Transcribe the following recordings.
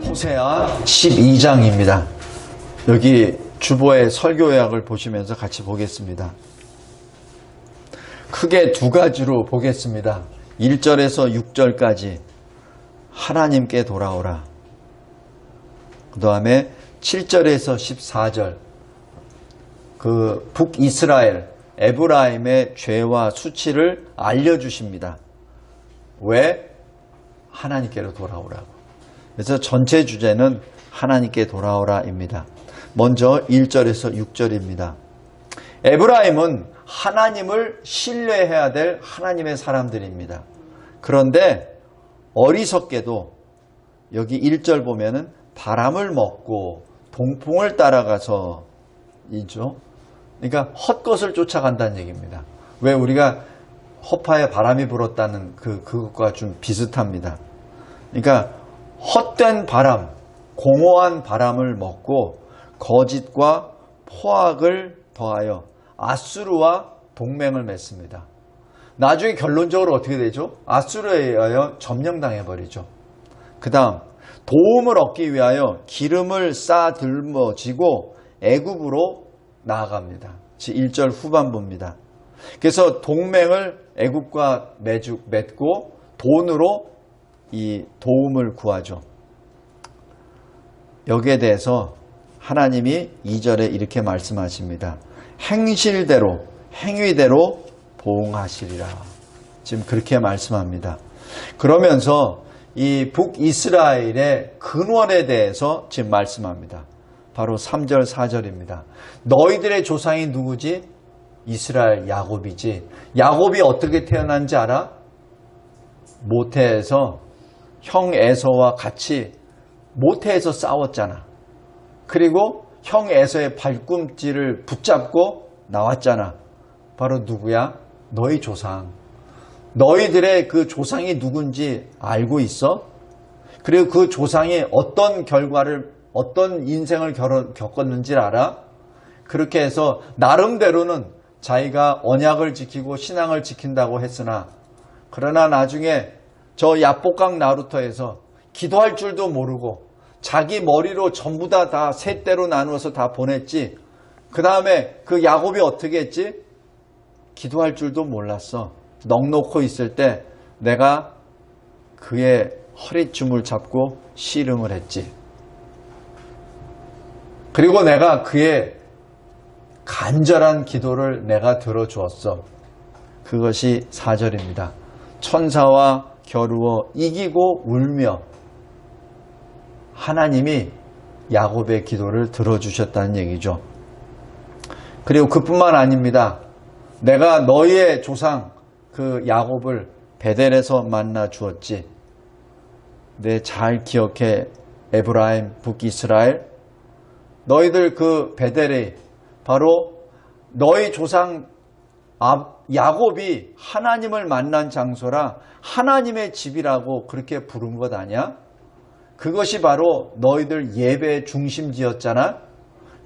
호세아 12장입니다. 여기 주보의 설교 요약을 보시면서 같이 보겠습니다. 크게 두 가지로 보겠습니다. 1절에서 6절까지 하나님께 돌아오라. 그 다음에 7절에서 14절 그 북이스라엘 에브라임의 죄와 수치를 알려주십니다. 왜? 하나님께로 돌아오라고. 그래서 전체 주제는 하나님께 돌아오라입니다. 먼저 1절에서 6절입니다. 에브라임은 하나님을 신뢰해야 될 하나님의 사람들입니다. 그런데 어리석게도 여기 1절 보면은 바람을 먹고 동풍을 따라가서 이죠. 그러니까 헛것을 쫓아간다는 얘기입니다. 왜 우리가 허파에 바람이 불었다는 그것과 좀 비슷합니다. 그러니까 헛된 바람, 공허한 바람을 먹고 거짓과 포악을 더하여 아수르와 동맹을 맺습니다. 나중에 결론적으로 어떻게 되죠? 아수르에 의하여 점령당해버리죠. 그 다음 도움을 얻기 위하여 기름을 싸들머지고 애굽으로 나아갑니다. 1절 후반부입니다. 그래서 동맹을 애굽과 맺고 돈으로 이 도움을 구하죠. 여기에 대해서 하나님이 2절에 이렇게 말씀하십니다. 행실대로 행위대로 보응하시리라. 지금 그렇게 말씀합니다. 그러면서 이 북이스라엘의 근원에 대해서 지금 말씀합니다. 바로 3절 4절입니다. 너희들의 조상이 누구지? 이스라엘 야곱이지. 야곱이 어떻게 태어난지 알아? 모태에서 형 에서와 같이 모태에서 싸웠잖아. 그리고 형 에서의 발꿈치를 붙잡고 나왔잖아. 바로 누구야? 너희 조상. 너희들의 그 조상이 누군지 알고 있어? 그리고 그 조상이 어떤 결과를, 어떤 인생을 겪었는지 알아? 그렇게 해서 나름대로는 자기가 언약을 지키고 신앙을 지킨다고 했으나, 그러나 나중에 저 야복강 나루터에서 기도할 줄도 모르고 자기 머리로 전부 다 셋대로 나누어서 다 보냈지. 그 다음에 그 야곱이 어떻게 했지? 기도할 줄도 몰랐어. 넋놓고 있을 때 내가 그의 허리춤을 잡고 씨름을 했지. 그리고 내가 그의 간절한 기도를 내가 들어주었어. 그것이 4절입니다. 천사와 겨루어 이기고 울며 하나님이 야곱의 기도를 들어주셨다는 얘기죠. 그리고 그뿐만 아닙니다. 내가 너희의 조상 그 야곱을 베델에서 만나 주었지. 네, 잘 기억해. 에브라임, 북이스라엘. 너희들 그 베델이 바로 너희 조상 야곱이 하나님을 만난 장소라 하나님의 집이라고 그렇게 부른 것 아니야? 그것이 바로 너희들 예배의 중심지였잖아.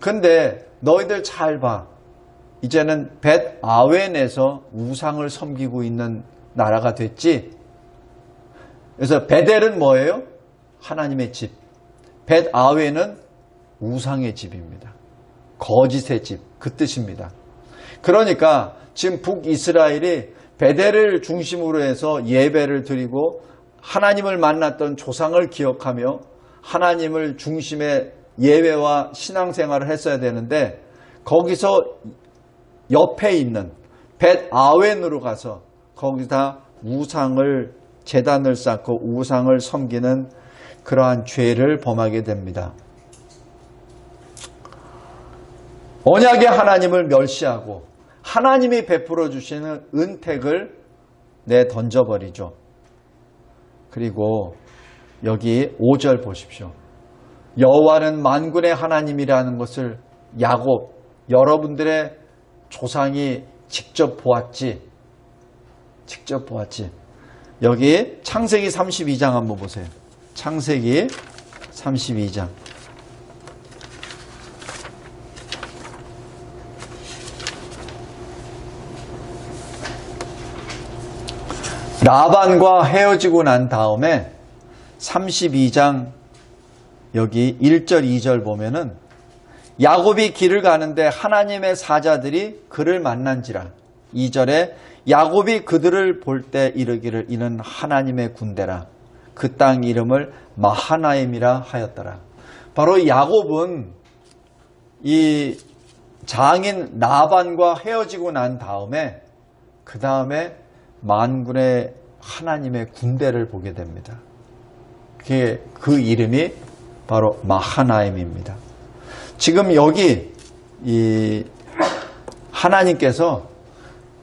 근데 너희들 잘 봐. 이제는 벳 아웬에서 우상을 섬기고 있는 나라가 됐지. 그래서 베델은 뭐예요? 하나님의 집. 벳 아웬은 우상의 집입니다. 거짓의 집, 그 뜻입니다. 그러니까 지금 북이스라엘이 베델을 중심으로 해서 예배를 드리고 하나님을 만났던 조상을 기억하며 하나님을 중심의 예배와 신앙생활을 했어야 되는데, 거기서 옆에 있는 벳 아웬으로 가서 거기다 우상을, 제단을 쌓고 우상을 섬기는 그러한 죄를 범하게 됩니다. 언약의 하나님을 멸시하고 하나님이 베풀어 주시는 은택을 내던져버리죠. 그리고 여기 5절 보십시오. 여호와는 만군의 하나님이라는 것을 야곱, 여러분들의 조상이 직접 보았지. 직접 보았지. 여기 창세기 32장 한번 보세요. 창세기 32장. 라반과 헤어지고 난 다음에 32장 여기 1절 2절 보면은 야곱이 길을 가는데 하나님의 사자들이 그를 만난지라. 2절에 야곱이 그들을 볼 때 이르기를 이는 하나님의 군대라. 그 땅 이름을 마하나임이라 하였더라. 바로 야곱은 이 장인 라반과 헤어지고 난 다음에 그 다음에 만군의 하나님의 군대를 보게 됩니다. 그 이름이 바로 마하나임입니다. 지금 여기 이 하나님께서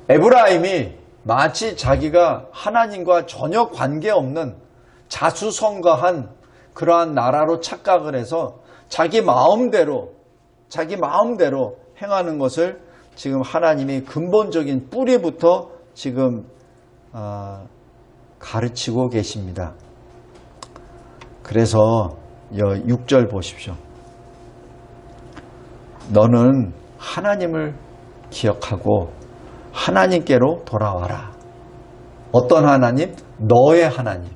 에브라임이 마치 자기가 하나님과 전혀 관계없는 자수성가한 그러한 나라로 착각을 해서 자기 마음대로 행하는 것을 지금 하나님이 근본적인 뿌리부터 지금 가르치고 계십니다. 그래서 6절 보십시오. 너는 하나님을 기억하고 하나님께로 돌아와라. 어떤 하나님? 너의 하나님.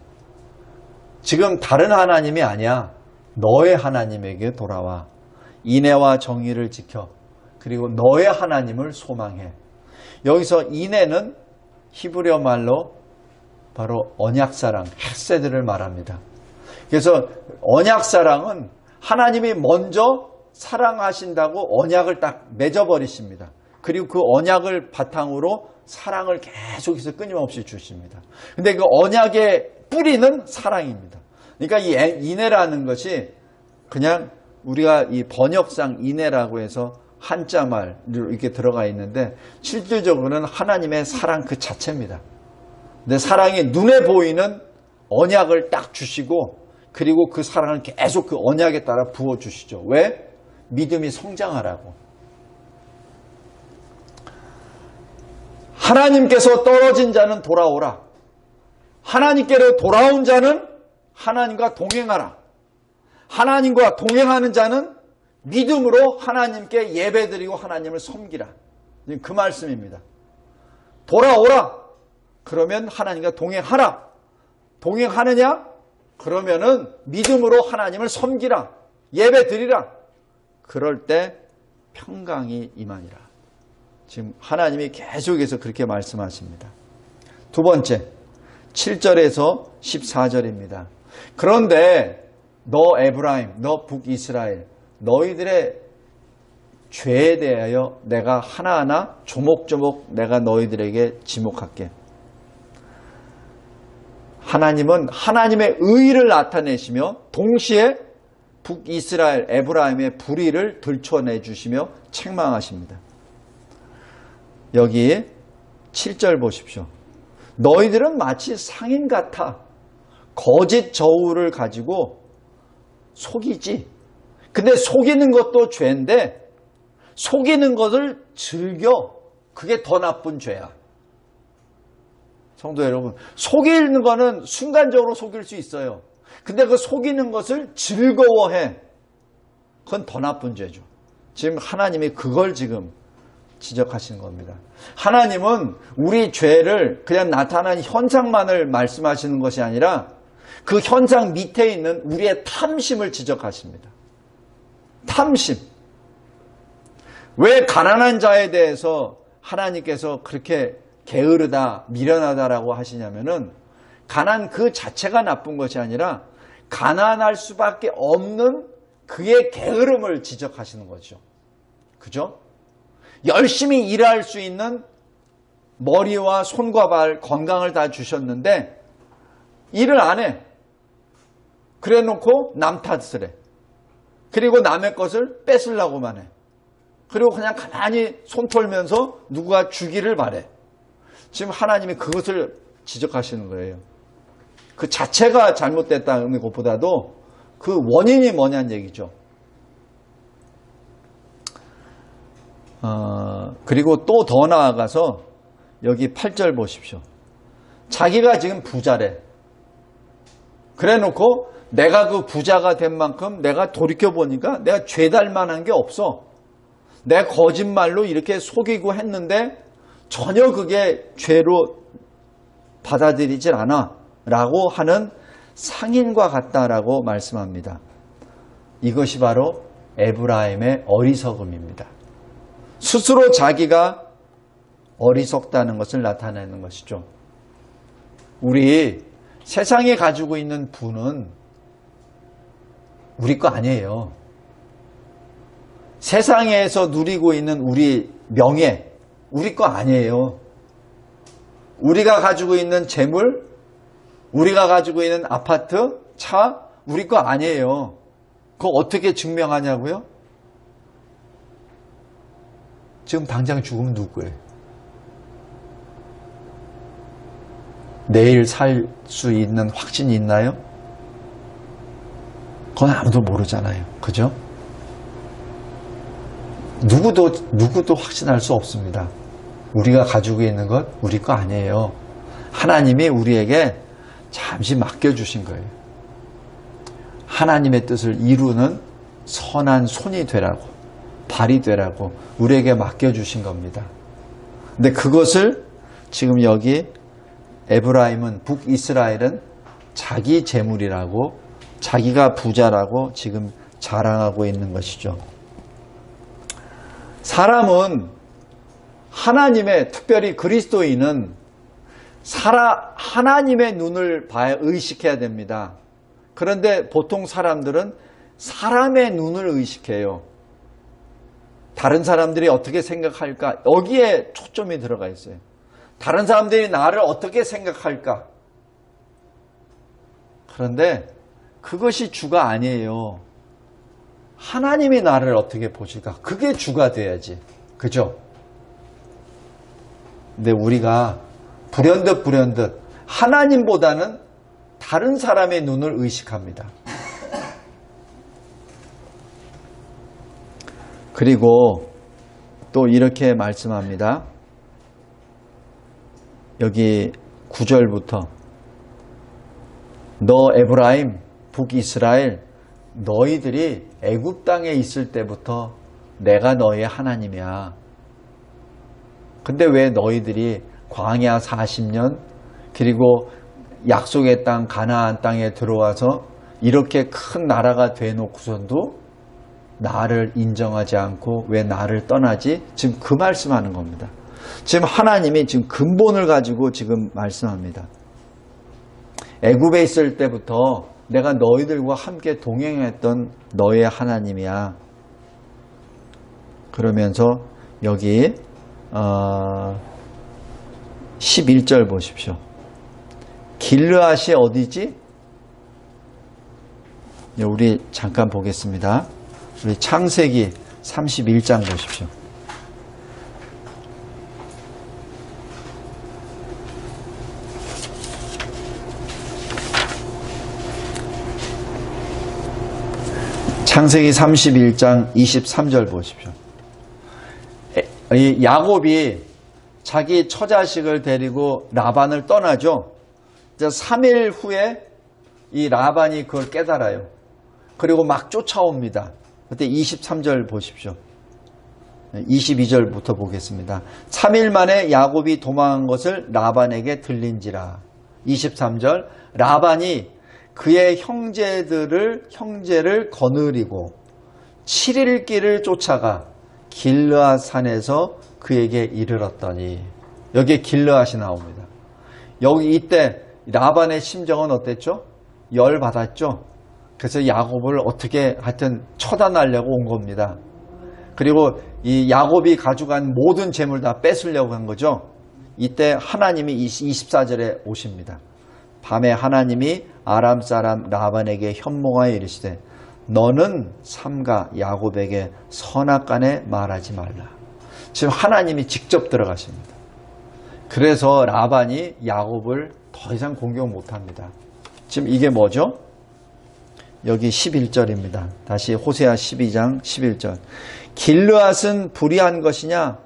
지금 다른 하나님이 아니야. 너의 하나님에게 돌아와. 인애와 정의를 지켜. 그리고 너의 하나님을 소망해. 여기서 인애는 히브리어 말로 바로 언약사랑, 헤세드를 말합니다. 그래서 언약사랑은 하나님이 먼저 사랑하신다고 언약을 딱 맺어버리십니다. 그리고 그 언약을 바탕으로 사랑을 계속해서 끊임없이 주십니다. 근데 그 언약의 뿌리는 사랑입니다. 그러니까 이 인애라는 것이 그냥 우리가 이 번역상 인애라고 해서 한자말로 이렇게 들어가 있는데 실질적으로는 하나님의 사랑 그 자체입니다. 근데 사랑이 눈에 보이는 언약을 딱 주시고 그리고 그 사랑을 계속 그 언약에 따라 부어주시죠. 왜? 믿음이 성장하라고. 하나님께서 떨어진 자는 돌아오라. 하나님께로 돌아온 자는 하나님과 동행하라. 하나님과 동행하는 자는 믿음으로 하나님께 예배드리고 하나님을 섬기라. 그 말씀입니다. 돌아오라. 그러면 하나님과 동행하라. 동행하느냐? 그러면은 믿음으로 하나님을 섬기라. 예배드리라. 그럴 때 평강이 임하니라. 지금 하나님이 계속해서 그렇게 말씀하십니다. 두 번째, 7절에서 14절입니다. 그런데 너 에브라임, 너 북이스라엘, 너희들의 죄에 대하여 내가 하나하나 조목조목 내가 너희들에게 지목할게. 하나님은 하나님의 의의를 나타내시며 동시에 북이스라엘 에브라임의 불의를 들춰내주시며 책망하십니다. 여기 7절 보십시오. 너희들은 마치 상인 같아 거짓 저울을 가지고 속이지. 근데 속이는 것도 죄인데 속이는 것을 즐겨. 그게 더 나쁜 죄야. 성도 여러분, 속이는 거는 순간적으로 속일 수 있어요. 근데 그 속이는 것을 즐거워해. 그건 더 나쁜 죄죠. 지금 하나님이 그걸 지금 지적하시는 겁니다. 하나님은 우리 죄를 그냥 나타난 현상만을 말씀하시는 것이 아니라 그 현상 밑에 있는 우리의 탐심을 지적하십니다. 탐심. 왜 가난한 자에 대해서 하나님께서 그렇게 게으르다, 미련하다라고 하시냐면은 가난 그 자체가 나쁜 것이 아니라 가난할 수밖에 없는 그의 게으름을 지적하시는 거죠. 그죠? 열심히 일할 수 있는 머리와 손과 발, 건강을 다 주셨는데 일을 안 해. 그래 놓고 남 탓을 해. 그리고 남의 것을 뺏으려고만 해. 그리고 그냥 가만히 손 털면서 누가 주기를 바래. 지금 하나님이 그것을 지적하시는 거예요. 그 자체가 잘못됐다는 것보다도 그 원인이 뭐냐는 얘기죠. 그리고 또 더 나아가서 여기 8절 보십시오. 자기가 지금 부자래. 그래 놓고 내가 그 부자가 된 만큼 내가 돌이켜보니까 내가 죄달 만한 게 없어. 내가 거짓말로 이렇게 속이고 했는데 전혀 그게 죄로 받아들이질 않아 라고 하는 상인과 같다라고 말씀합니다. 이것이 바로 에브라임의 어리석음입니다. 스스로 자기가 어리석다는 것을 나타내는 것이죠. 우리 세상에 가지고 있는 부는 우리 거 아니에요. 세상에서 누리고 있는 우리 명예, 우리 거 아니에요. 우리가 가지고 있는 재물, 우리가 가지고 있는 아파트, 차, 우리 거 아니에요. 그거 어떻게 증명하냐고요? 지금 당장 죽으면 누구예요? 내일 살 수 있는 확신이 있나요? 그건 아무도 모르잖아요. 그죠? 누구도 확신할 수 없습니다. 우리가 가지고 있는 것 우리 거 아니에요. 하나님이 우리에게 잠시 맡겨주신 거예요. 하나님의 뜻을 이루는 선한 손이 되라고, 발이 되라고 우리에게 맡겨주신 겁니다. 근데 그것을 지금 여기 에브라임은, 북이스라엘은 자기 재물이라고, 자기가 부자라고 지금 자랑하고 있는 것이죠. 사람은 하나님의, 특별히 그리스도인은 하나님의 눈을 봐야 의식해야 됩니다. 그런데 보통 사람들은 사람의 눈을 의식해요. 다른 사람들이 어떻게 생각할까? 여기에 초점이 들어가 있어요. 다른 사람들이 나를 어떻게 생각할까? 그런데 그것이 주가 아니에요. 하나님이 나를 어떻게 보실까? 그게 주가 돼야지. 그죠? 근데 우리가 불현듯 하나님보다는 다른 사람의 눈을 의식합니다. 그리고 또 이렇게 말씀합니다. 여기 9절부터 너 에브라임, 북이스라엘, 너희들이 애굽 땅에 있을 때부터 내가 너희의 하나님이야. 근데 왜 너희들이 광야 40년 그리고 약속의 땅 가나안 땅에 들어와서 이렇게 큰 나라가 돼놓고선도 나를 인정하지 않고 왜 나를 떠나지? 지금 그 말씀하는 겁니다. 지금 하나님이 지금 근본을 가지고 지금 말씀합니다. 애굽에 있을 때부터 내가 너희들과 함께 동행했던 너의 하나님이야. 그러면서 여기 11절 보십시오. 길르앗이 어디지? 우리 잠깐 보겠습니다. 우리 창세기 31장 보십시오. 창세기 31장 23절 보십시오. 이 야곱이 자기 처자식을 데리고 라반을 떠나죠. 이제 3일 후에 이 라반이 그걸 깨달아요. 그리고 막 쫓아옵니다. 그때 23절 보십시오. 22절부터 보겠습니다. 3일 만에 야곱이 도망한 것을 라반에게 들린지라. 23절 라반이 그의 형제를 거느리고 7일 길을 쫓아가 길르앗 산에서 그에게 이르렀더니, 여기에 길르앗이 나옵니다. 여기 이때 라반의 심정은 어땠죠? 열 받았죠? 그래서 야곱을 어떻게 하여튼 처단하려고 온 겁니다. 그리고 이 야곱이 가져간 모든 재물 다 뺏으려고 한 거죠. 이때 하나님이 24절에 오십니다. 밤에 하나님이 아람 사람 라반에게 현몽하여 이르시되 너는 삼가 야곱에게 선악간에 말하지 말라. 지금 하나님이 직접 들어가십니다. 그래서 라반이 야곱을 더 이상 공격 못합니다. 지금 이게 뭐죠? 여기 11절입니다. 다시 호세아 12장 11절. 길르앗은 불의한 것이냐?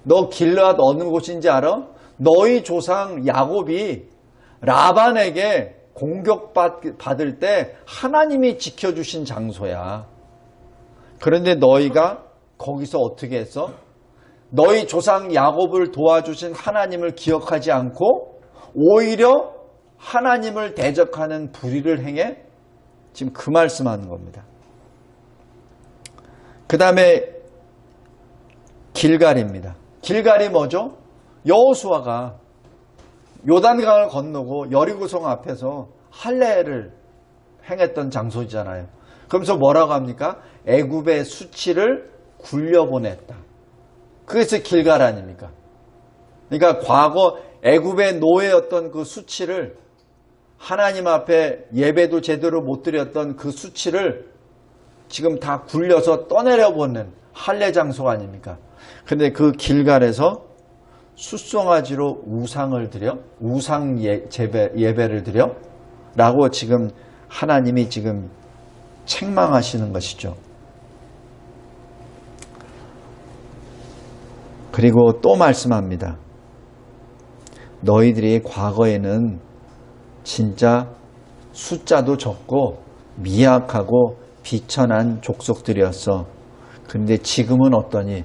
너 길르앗 어느 곳인지 알아? 너희 조상 야곱이 라반에게 공격받을 때 하나님이 지켜주신 장소야. 그런데 너희가 거기서 어떻게 했어? 너희 조상 야곱을 도와주신 하나님을 기억하지 않고 오히려 하나님을 대적하는 불의를 행해? 지금 그 말씀하는 겁니다. 그 다음에 길갈입니다. 길갈이 뭐죠? 여호수아가 요단강을 건너고 여리고성 앞에서 할례를 행했던 장소잖아요. 그러면서 뭐라고 합니까? 애굽의 수치를 굴려보냈다. 그래서 길갈 아닙니까? 그러니까 과거 애굽의 노예였던 그 수치를 하나님 앞에 예배도 제대로 못 드렸던 그 수치를 지금 다 굴려서 떠내려보는 할례 장소 아닙니까? 근데 그 길갈에서 숫송아지로 우상을 드려? 우상 예배를 드려? 라고 지금 하나님이 지금 책망하시는 것이죠. 그리고 또 말씀합니다. 너희들이 과거에는 진짜 숫자도 적고 미약하고 비천한 족속들이었어. 그런데 지금은 어떠니?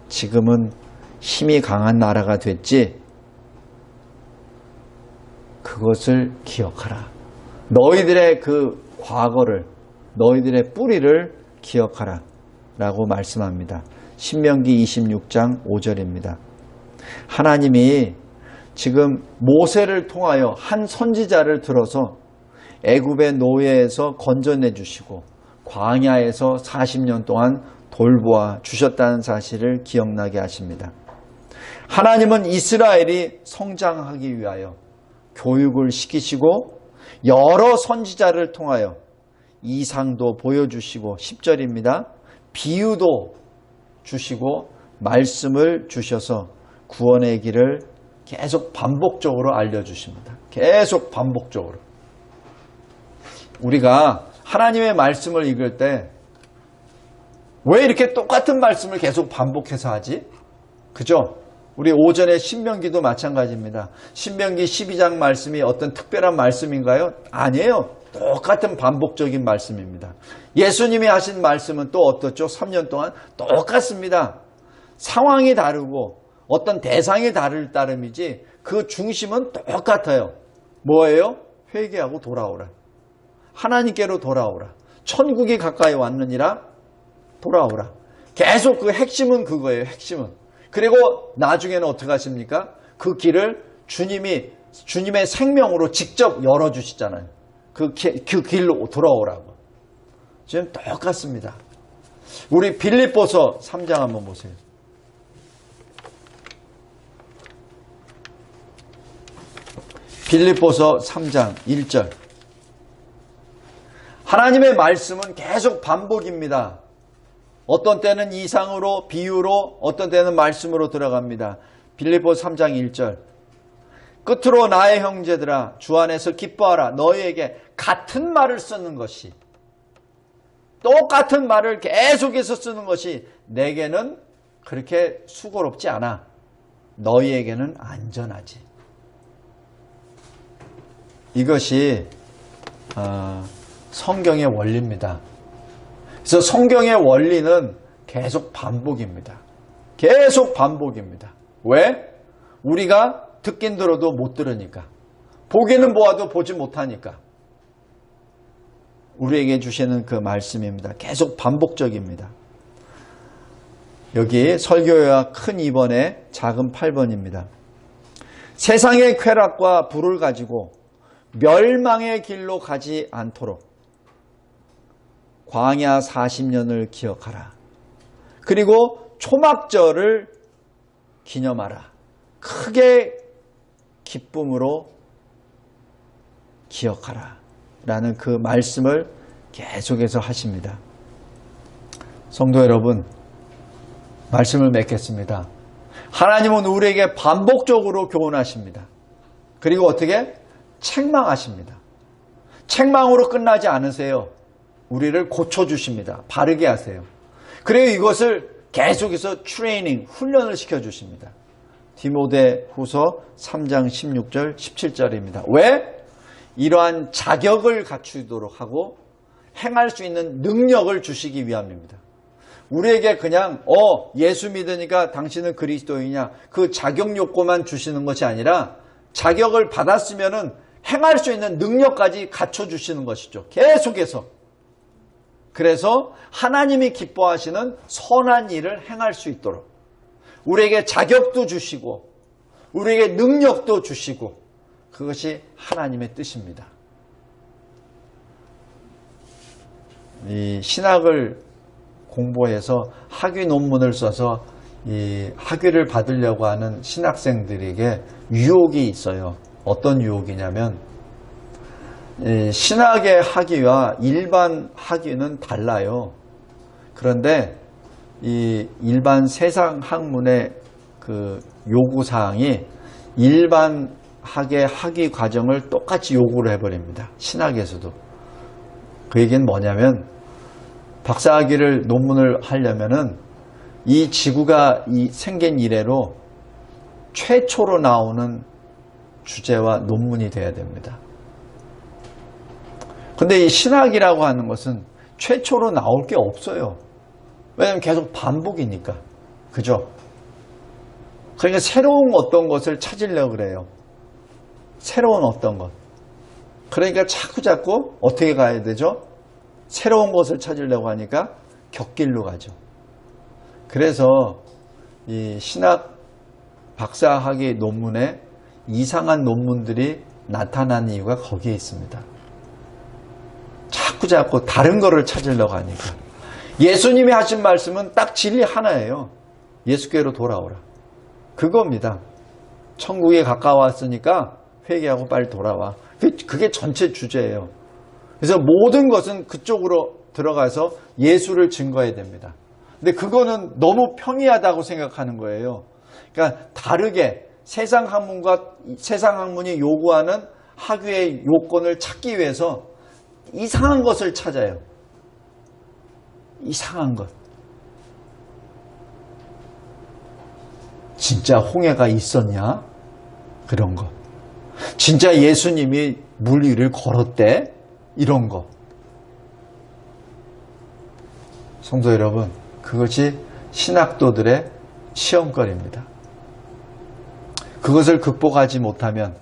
지금은 힘이 강한 나라가 됐지? 그것을 기억하라. 너희들의 그 과거를, 너희들의 뿌리를 기억하라. 라고 말씀합니다. 신명기 26장 5절입니다. 하나님이 지금 모세를 통하여 한 선지자를 들어서 애굽의 노예에서 건져내 주시고 광야에서 40년 동안 돌보아 주셨다는 사실을 기억나게 하십니다. 하나님은 이스라엘이 성장하기 위하여 교육을 시키시고 여러 선지자를 통하여 이상도 보여주시고 10절입니다. 비유도 주시고 말씀을 주셔서 구원의 길을 계속 반복적으로 알려주십니다. 계속 반복적으로. 우리가 하나님의 말씀을 읽을 때 왜 이렇게 똑같은 말씀을 계속 반복해서 하지? 그죠? 우리 오전에 신명기도 마찬가지입니다. 신명기 12장 말씀이 어떤 특별한 말씀인가요? 아니에요. 똑같은 반복적인 말씀입니다. 예수님이 하신 말씀은 또 어떻죠? 3년 동안 똑같습니다. 상황이 다르고 어떤 대상이 다를 따름이지 그 중심은 똑같아요. 뭐예요? 회개하고 돌아오라. 하나님께로 돌아오라. 천국이 가까이 왔느니라 돌아오라. 계속 그 핵심은 그거예요. 핵심은. 그리고 나중에는 어떻게 하십니까? 그 길을 주님의 생명으로 직접 열어주시잖아요. 그 길로 돌아오라고. 지금 똑같습니다. 우리 빌립보서 3장 한번 보세요. 빌립보서 3장 1절. 하나님의 말씀은 계속 반복입니다. 어떤 때는 이상으로, 비유로, 어떤 때는 말씀으로 들어갑니다. 빌립보서 3장 1절. 끝으로 나의 형제들아 주 안에서 기뻐하라. 너희에게 같은 말을 쓰는 것이, 똑같은 말을 계속해서 쓰는 것이 내게는 그렇게 수고롭지 않아. 너희에게는 안전하지. 이것이 성경의 원리입니다. 그래서 성경의 원리는 계속 반복입니다. 계속 반복입니다. 왜? 우리가 듣긴 들어도 못 들으니까. 보기는 보아도 보지 못하니까. 우리에게 주시는 그 말씀입니다. 계속 반복적입니다. 여기 설교요약 큰 2번에 작은 8번입니다. 세상의 쾌락과 부를 가지고 멸망의 길로 가지 않도록 광야 40년을 기억하라. 그리고 초막절을 기념하라. 크게 기쁨으로 기억하라. 라는 그 말씀을 계속해서 하십니다. 성도 여러분, 말씀을 맺겠습니다. 하나님은 우리에게 반복적으로 교훈하십니다. 그리고 어떻게? 책망하십니다. 책망으로 끝나지 않으세요. 우리를 고쳐주십니다. 바르게 하세요. 그리고 이것을 계속해서 트레이닝, 훈련을 시켜주십니다. 디모데후서 3장 16절, 17절입니다. 왜? 이러한 자격을 갖추도록 하고 행할 수 있는 능력을 주시기 위함입니다. 우리에게 그냥 예수 믿으니까 당신은 그리스도이냐 그 자격 요건만 주시는 것이 아니라 자격을 받았으면은 행할 수 있는 능력까지 갖춰주시는 것이죠. 계속해서. 그래서 하나님이 기뻐하시는 선한 일을 행할 수 있도록 우리에게 자격도 주시고 우리에게 능력도 주시고 그것이 하나님의 뜻입니다. 이 신학을 공부해서 학위 논문을 써서 이 학위를 받으려고 하는 신학생들에게 유혹이 있어요. 어떤 유혹이냐면 신학의 학위와 일반 학위는 달라요. 그런데 이 일반 세상 학문의 그 요구 사항이 일반 학의 학위 과정을 똑같이 요구를 해버립니다. 신학에서도. 그 얘기는 뭐냐면 박사학위를 논문을 하려면은 이 지구가 생긴 이래로 최초로 나오는 주제와 논문이 돼야 됩니다. 근데 이 신학이라고 하는 것은 최초로 나올 게 없어요. 왜냐하면 계속 반복이니까. 그죠? 그러니까 새로운 어떤 것을 찾으려고 그래요. 새로운 어떤 것. 그러니까 자꾸 어떻게 가야 되죠? 새로운 것을 찾으려고 하니까 격길로 가죠. 그래서 이 신학 박사학위 논문에 이상한 논문들이 나타난 이유가 거기에 있습니다. 자꾸 다른 거를 찾으려고 하니까. 예수님이 하신 말씀은 딱 진리 하나예요. 예수께로 돌아오라. 그겁니다. 천국에 가까웠으니까 회개하고 빨리 돌아와. 그게 전체 주제예요. 그래서 모든 것은 그쪽으로 들어가서 예수를 증거해야 됩니다. 근데 그거는 너무 평이하다고 생각하는 거예요. 그러니까 다르게 세상 학문과 세상 학문이 요구하는 학위의 요건을 찾기 위해서 이상한 것을 찾아요. 이상한 것. 진짜 홍해가 있었냐? 그런 거. 진짜 예수님이 물 위를 걸었대? 이런 거. 성도 여러분, 그것이 신학도들의 시험거리입니다. 그것을 극복하지 못하면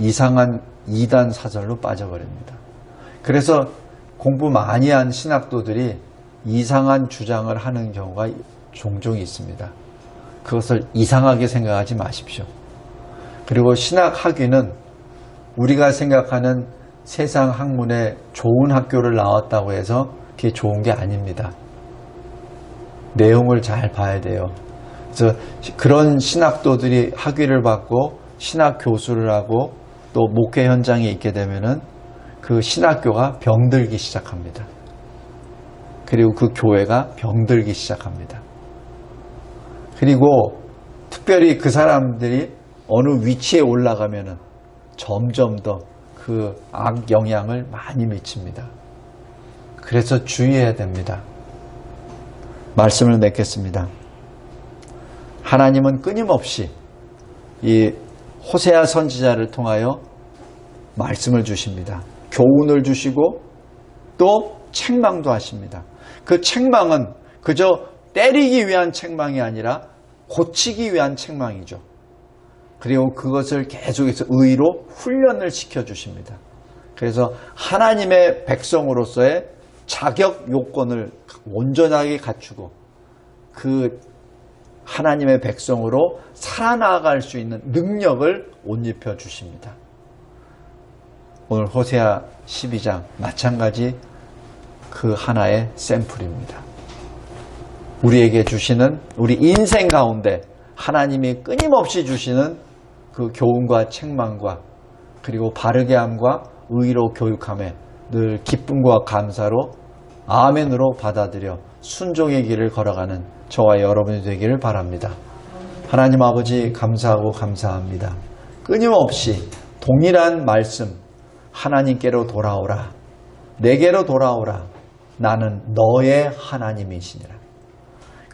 이상한 이단 사설로 빠져버립니다. 그래서 공부 많이 한 신학도들이 이상한 주장을 하는 경우가 종종 있습니다. 그것을 이상하게 생각하지 마십시오. 그리고 신학 학위는 우리가 생각하는 세상 학문에 좋은 학교를 나왔다고 해서 그게 좋은 게 아닙니다. 내용을 잘 봐야 돼요. 그래서 그런 신학도들이 학위를 받고 신학 교수를 하고 또 목회 현장에 있게 되면은 그 신학교가 병들기 시작합니다. 그리고 그 교회가 병들기 시작합니다. 그리고 특별히 그 사람들이 어느 위치에 올라가면은 점점 더 그 악 영향을 많이 미칩니다. 그래서 주의해야 됩니다. 말씀을 맺겠습니다. 하나님은 끊임없이 이 호세아 선지자를 통하여 말씀을 주십니다. 교훈을 주시고 또 책망도 하십니다. 그 책망은 그저 때리기 위한 책망이 아니라 고치기 위한 책망이죠. 그리고 그것을 계속해서 의로 훈련을 시켜주십니다. 그래서 하나님의 백성으로서의 자격 요건을 온전하게 갖추고 그 하나님의 백성으로 살아나갈 수 있는 능력을 옷 입혀 주십니다. 오늘 호세아 12장 마찬가지 그 하나의 샘플입니다. 우리에게 주시는 우리 인생 가운데 하나님이 끊임없이 주시는 그 교훈과 책망과 그리고 바르게 함과 의로 교육함에 늘 기쁨과 감사로 아멘으로 받아들여 순종의 길을 걸어가는 저와 여러분이 되기를 바랍니다. 하나님 아버지 감사하고 감사합니다. 끊임없이 동일한 말씀 하나님께로 돌아오라. 내게로 돌아오라. 나는 너의 하나님이시니라.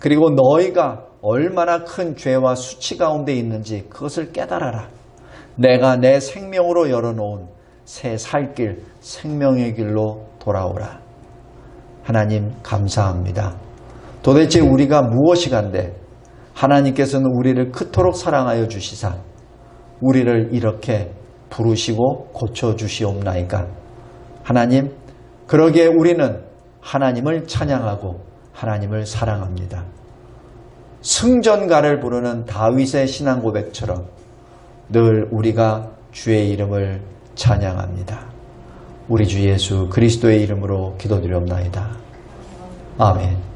그리고 너희가 얼마나 큰 죄와 수치 가운데 있는지 그것을 깨달아라. 내가 내 생명으로 열어놓은 새 살길 생명의 길로 돌아오라. 하나님 감사합니다. 도대체 우리가 무엇이 간데 하나님께서는 우리를 그토록 사랑하여 주시사 우리를 이렇게 부르시고 고쳐주시옵나이까. 하나님, 그러기에 우리는 하나님을 찬양하고 하나님을 사랑합니다. 승전가를 부르는 다윗의 신앙 고백처럼 늘 우리가 주의 이름을 찬양합니다. 우리 주 예수 그리스도의 이름으로 기도드리옵나이다. 아멘.